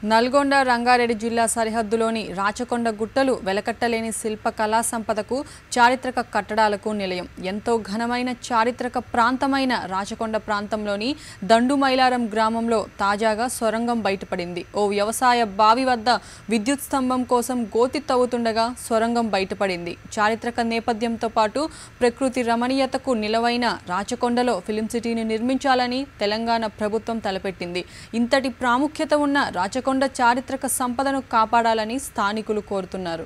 నల్గొండ రంగారెడ్డి జిల్లా సరిహద్దులోని రాచకొండ గుట్టలు వెలకట్టలేని శిల్ప కళా సంపదకు చారిత్రక కట్టడాలకు నిలయం. ఎంతో ఘనమైన చారిత్రక ప్రాంతమైన రాచకొండ ప్రాంతంలోని దండుమైలారం గ్రామంలో తాజాగా సొరంగం బయటపడింది. ఓ వ్యవసాయ బావి వద్ద విద్యుత్ స్తంభం కోసం గోతి తవ్వుతుండగా సొరంగం బయటపడింది. చారిత్రక నేపథ్యంతో పాటు ప్రకృతి రమణీయతకు నిలవైన రాచకొండలో ఫిలిం సిటీని నిర్మించాలని తెలంగాణ ప్రభుత్వం తలపెట్టింది. ఇంతటి ప్రాముఖ్యత ఉన్న రాచకొండ చారిత్రక సంపదను కాపాడాలని స్థానికులు కోరుతున్నారు.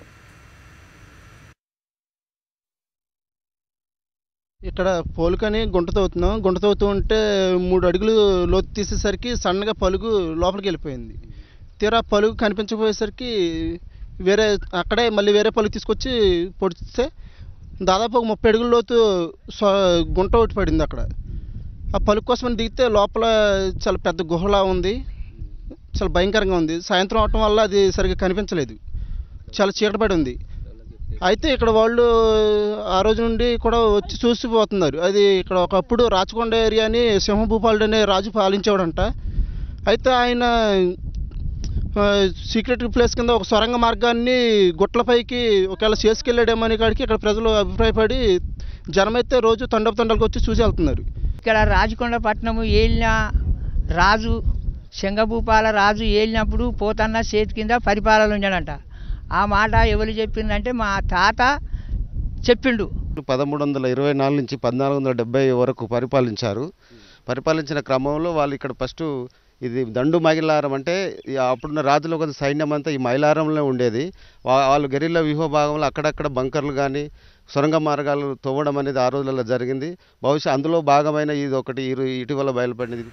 ఇక్కడ పోలుకని గుంట తవ్వుతున్నాం. గుంట తవ్వుతూ ఉంటే 3 అడుగులు లోతు తీసేసరికి సన్నగా పలుగు లోపలికి వెళ్ళిపోయింది. తీరా పలుగు కనిపించకపోయేసరికి అక్కడే మళ్ళీ వేరే పలుగు తీసుకొచ్చి పొడిస్తే దాదాపు 30 అడుగుల లోతు గుంట ఒకటి పడింది. అక్కడ ఆ పలుగు కోసమని దిగితే లోపల చాలా పెద్ద గుహలా ఉంది. చాలా భయంకరంగా ఉంది. సాయంత్రం అవటం వల్ల అది సరిగ్గా కనిపించలేదు. చాలా చీకటపడి ఉంది. అయితే ఇక్కడ వాళ్ళు ఆ రోజు నుండి కూడా వచ్చి చూసిపోతున్నారు. అది ఇక్కడ ఒకప్పుడు రాచకొండ ఏరియాని సింహభూపాలుడు అనే రాజు పాలించేవాడంట. అయితే ఆయన సీక్రెట్ ప్లేస్ కింద ఒక సొరంగ మార్గాన్ని గుట్లపైకి ఒకవేళ చేసుకెళ్ళాడేమని కాడికి ఇక్కడ ప్రజలు అభిప్రాయపడి జనమైతే రోజు తండలకు వచ్చి చూసి వెళ్తున్నారు. ఇక్కడ రాచకొండ పట్టణము ఏలిన రాజు సింగభూపాల రాజు ఏలినప్పుడు పోతన్న చేతి కింద పరిపాలన ఉండాడంట. ఆ మాట ఎవరు చెప్పిందంటే మా తాత చెప్పిండు. 1324 నుంచి 1470 వరకు పరిపాలించిన క్రమంలో వాళ్ళు ఇక్కడ ఫస్ట్ ఇది దండు మైలారం అంటే అప్పుడున్న రాజుల కొంత సైన్యం అంతా ఈ మైలారంలో ఉండేది. వాళ్ళు గెరిల్లా వ్యూహ భాగంలో అక్కడక్కడ బంకర్లు కానీ సొరంగ మార్గాలు తవ్వడం అనేది ఆ రోజులలో జరిగింది. బహుశా అందులో భాగమైన ఇది ఒకటి ఇటీవల బయలుపడినది.